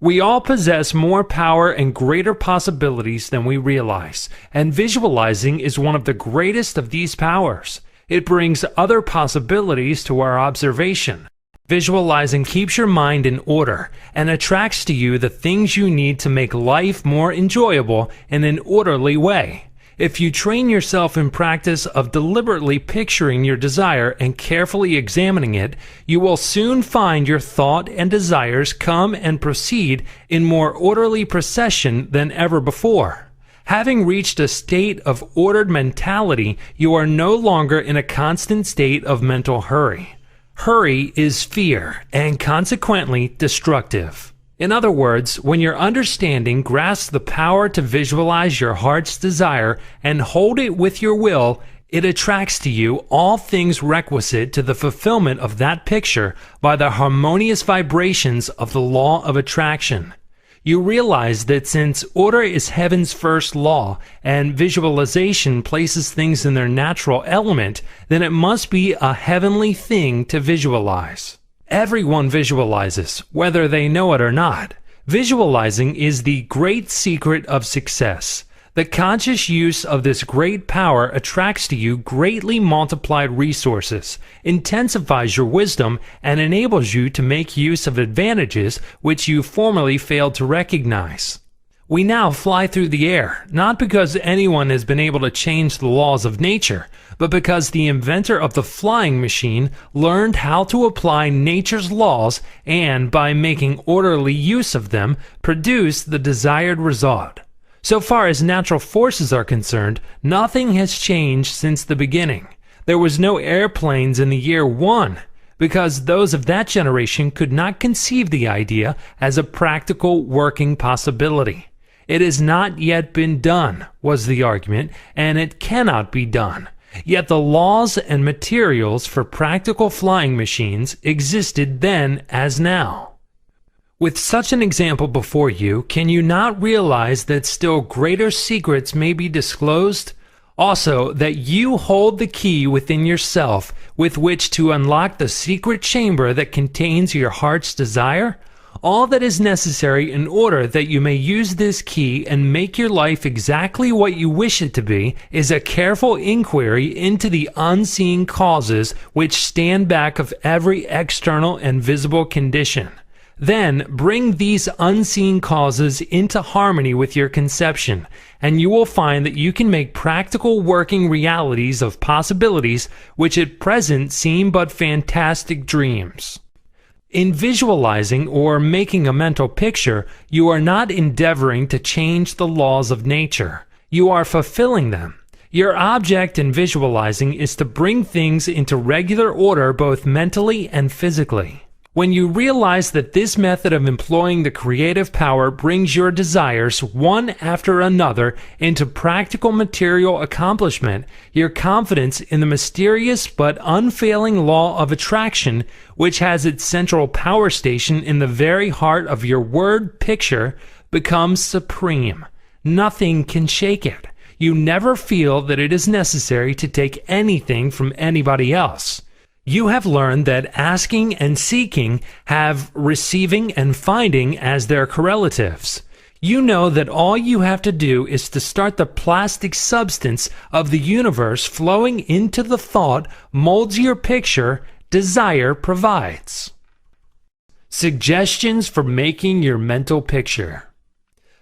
We all possess more power and greater possibilities than we realize, and visualizing is one of the greatest of these powers. It brings other possibilities to our observation. Visualizing keeps your mind in order and attracts to you the things you need to make life more enjoyable in an orderly way. If you train yourself in practice of deliberately picturing your desire and carefully examining it, you will soon find your thought and desires come and proceed in more orderly procession than ever before. Having reached a state of ordered mentality, you are no longer in a constant state of mental hurry. Hurry is fear and consequently destructive. In other words, when your understanding grasps the power to visualize your heart's desire and hold it with your will, it attracts to you all things requisite to the fulfillment of that picture by the harmonious vibrations of the law of attraction. You realize that since order is heaven's first law and visualization places things in their natural element, then it must be a heavenly thing to visualize. Everyone visualizes, whether they know it or not. Visualizing is the great secret of success. The conscious use of this great power attracts to you greatly multiplied resources, intensifies your wisdom, and enables you to make use of advantages which you formerly failed to recognize. We now fly through the air, not because anyone has been able to change the laws of nature, but because the inventor of the flying machine learned how to apply nature's laws and, by making orderly use of them, produce the desired result. So far as natural forces are concerned, nothing has changed since the beginning. There was no airplanes in the year 1, because those of that generation could not conceive the idea as a practical working possibility. It has not yet been done, was the argument, and it cannot be done. Yet the laws and materials for practical flying machines existed then as now. With such an example before you, can you not realize that still greater secrets may be disclosed? Also, that you hold the key within yourself with which to unlock the secret chamber that contains your heart's desire? All that is necessary in order that you may use this key and make your life exactly what you wish it to be is a careful inquiry into the unseen causes which stand back of every external and visible condition. Then bring these unseen causes into harmony with your conception, and you will find that you can make practical working realities of possibilities which at present seem but fantastic dreams. In visualizing or making a mental picture, you are not endeavoring to change the laws of nature. You are fulfilling them. Your object in visualizing is to bring things into regular order both mentally and physically. When you realize that this method of employing the creative power brings your desires one after another into practical material accomplishment, your confidence in the mysterious but unfailing law of attraction, which has its central power station in the very heart of your word picture, becomes supreme. Nothing can shake it. You never feel that it is necessary to take anything from anybody else. You have learned that asking and seeking have receiving and finding as their correlatives. You know that all you have to do is to start the plastic substance of the universe flowing into the thought molds your picture, desire provides. Suggestions for making your mental picture.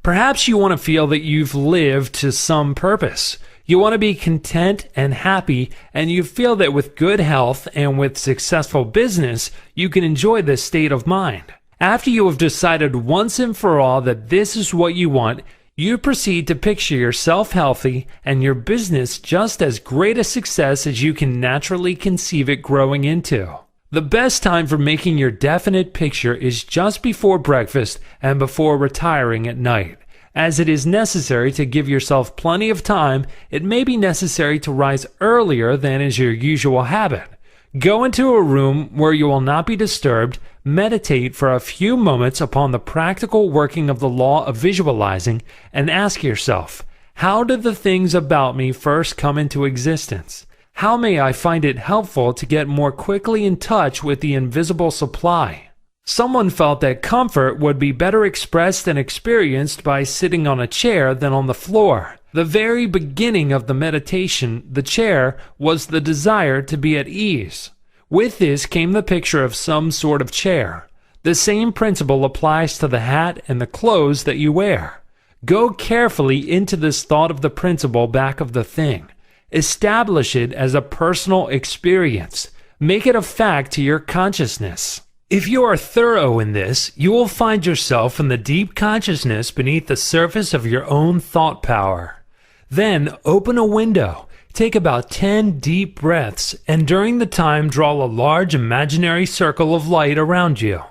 Perhaps you want to feel that you've lived to some purpose. You want to be content and happy, and you feel that with good health and with successful business, you can enjoy this state of mind. After you have decided once and for all that this is what you want, you proceed to picture yourself healthy and your business just as great a success as you can naturally conceive it growing into. The best time for making your definite picture is just before breakfast and before retiring at night. As it is necessary to give yourself plenty of time, it may be necessary to rise earlier than is your usual habit. Go into a room where you will not be disturbed, meditate for a few moments upon the practical working of the law of visualizing, and ask yourself, how did the things about me first come into existence? How may I find it helpful to get more quickly in touch with the invisible supply? Someone felt that comfort would be better expressed and experienced by sitting on a chair than on the floor. The very beginning of the meditation, the chair, was the desire to be at ease. With this came the picture of some sort of chair. The same principle applies to the hat and the clothes that you wear. Go carefully into this thought of the principle back of the thing. Establish it as a personal experience. Make it a fact to your consciousness. If you are thorough in this, you will find yourself in the deep consciousness beneath the surface of your own thought power. Then open a window, take about 10 deep breaths, and during the time draw a large imaginary circle of light around you.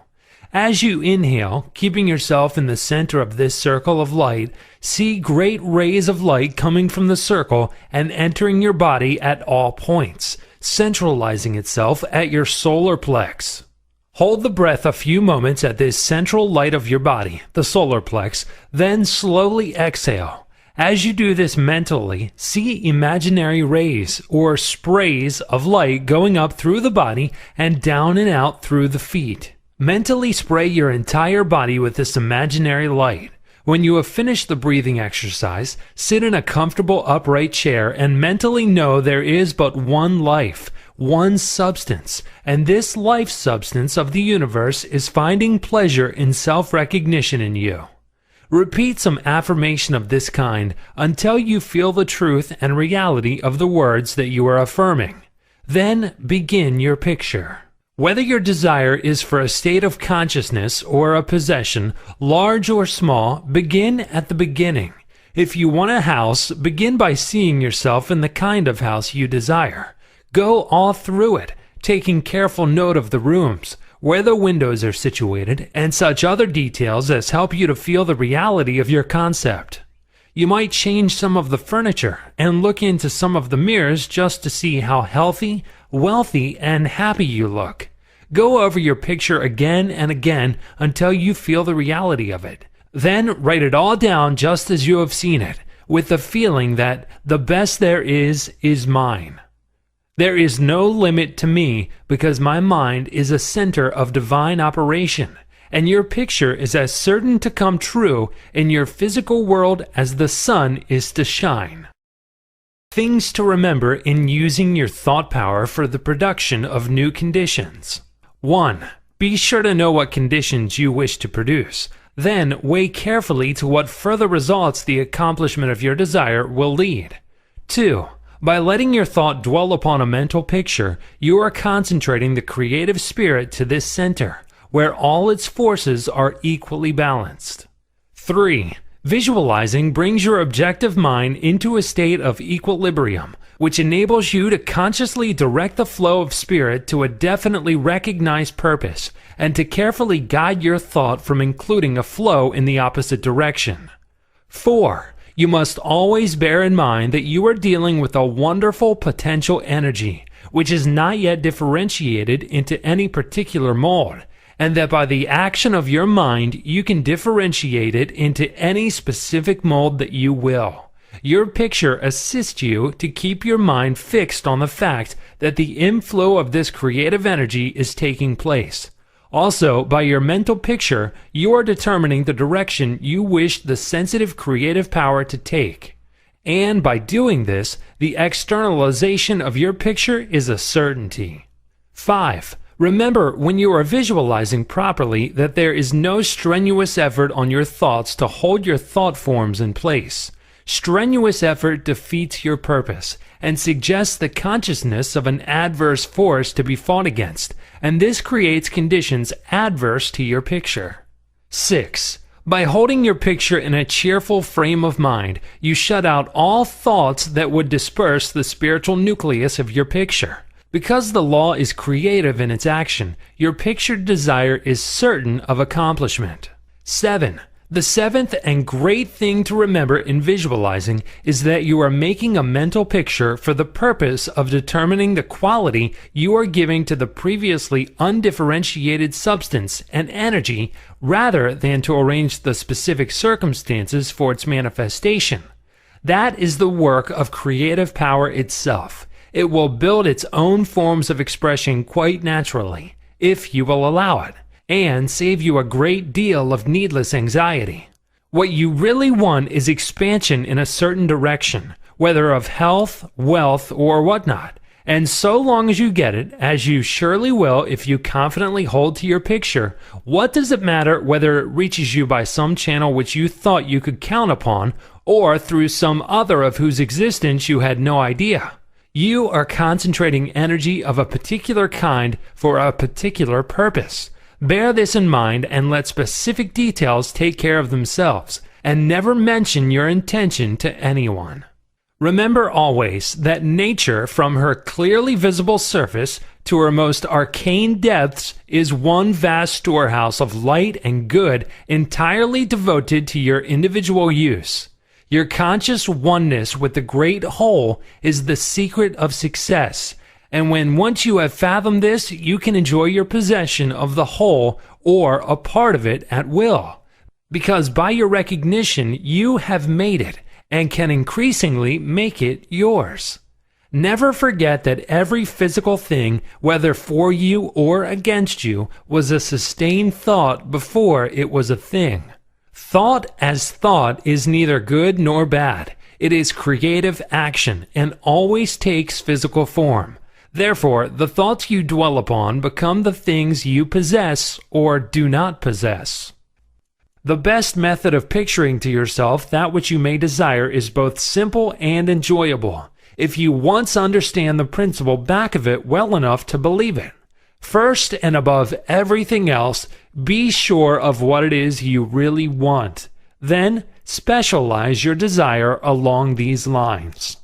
As you inhale, keeping yourself in the center of this circle of light, see great rays of light coming from the circle and entering your body at all points, centralizing itself at your solar plex. Hold the breath a few moments at this central light of your body, the solar plex, then slowly exhale. As you do this mentally, see imaginary rays or sprays of light going up through the body and down and out through the feet. Mentally spray your entire body with this imaginary light. When you have finished the breathing exercise, sit in a comfortable upright chair and mentally know there is but one life, one substance, and this life substance of the universe is finding pleasure in self-recognition in you. Repeat some affirmation of this kind until you feel the truth and reality of the words that you are affirming. Then begin your picture. Whether your desire is for a state of consciousness or a possession, large or small, begin at the beginning. If you want a house, begin by seeing yourself in the kind of house you desire. Go all through it, taking careful note of the rooms, where the windows are situated, and such other details as help you to feel the reality of your concept. You might change some of the furniture and look into some of the mirrors just to see how healthy, wealthy, and happy you look. Go over your picture again and again until you feel the reality of it. Then write it all down just as you have seen it, with the feeling that the best there is mine. There is no limit to me because my mind is a center of divine operation, and your picture is as certain to come true in your physical world as the sun is to shine. Things to remember in using your thought power for the production of new conditions. 1. Be sure to know what conditions you wish to produce. Then weigh carefully to what further results the accomplishment of your desire will lead. 2. By letting your thought dwell upon a mental picture, you are concentrating the creative spirit to this center, where all its forces are equally balanced. 3. Visualizing brings your objective mind into a state of equilibrium, which enables you to consciously direct the flow of spirit to a definitely recognized purpose, and to carefully guide your thought from including a flow in the opposite direction. 4. You must always bear in mind that you are dealing with a wonderful potential energy, which is not yet differentiated into any particular mold, and that by the action of your mind you can differentiate it into any specific mold that you will. Your picture assists you to keep your mind fixed on the fact that the inflow of this creative energy is taking place. Also, by your mental picture, you are determining the direction you wish the sensitive creative power to take. And by doing this, the externalization of your picture is a certainty. 5. Remember, when you are visualizing properly, that there is no strenuous effort on your thoughts to hold your thought forms in place. Strenuous effort defeats your purpose and suggests the consciousness of an adverse force to be fought against, and this creates conditions adverse to your picture. 6. By holding your picture in a cheerful frame of mind, you shut out all thoughts that would disperse the spiritual nucleus of your picture. Because the law is creative in its action, your pictured desire is certain of accomplishment. 7. The seventh and great thing to remember in visualizing is that you are making a mental picture for the purpose of determining the quality you are giving to the previously undifferentiated substance and energy rather than to arrange the specific circumstances for its manifestation. That is the work of creative power itself. It will build its own forms of expression quite naturally, if you will allow it. and save you a great deal of needless anxiety. What you really want is expansion in a certain direction, whether of health, wealth, or whatnot. And so long as you get it, as you surely will if you confidently hold to your picture, what does it matter whether it reaches you by some channel which you thought you could count upon, or through some other of whose existence you had no idea? You are concentrating energy of a particular kind for a particular purpose. Bear this in mind and let specific details take care of themselves, and never mention your intention to anyone. Remember always that nature, from her clearly visible surface to her most arcane depths, is one vast storehouse of light and good entirely devoted to your individual use. Your conscious oneness with the great whole is the secret of success, and when once you have fathomed this, you can enjoy your possession of the whole or a part of it at will, because by your recognition you have made it, and can increasingly make it yours. Never forget that every physical thing, whether for you or against you, was a sustained thought before it was a thing. Thought as thought is neither good nor bad. It is creative action and always takes physical form. Therefore, the thoughts you dwell upon become the things you possess or do not possess. The best method of picturing to yourself that which you may desire is both simple and enjoyable, if you once understand the principle back of it well enough to believe it. First and above everything else, be sure of what it is you really want. Then, specialize your desire along these lines.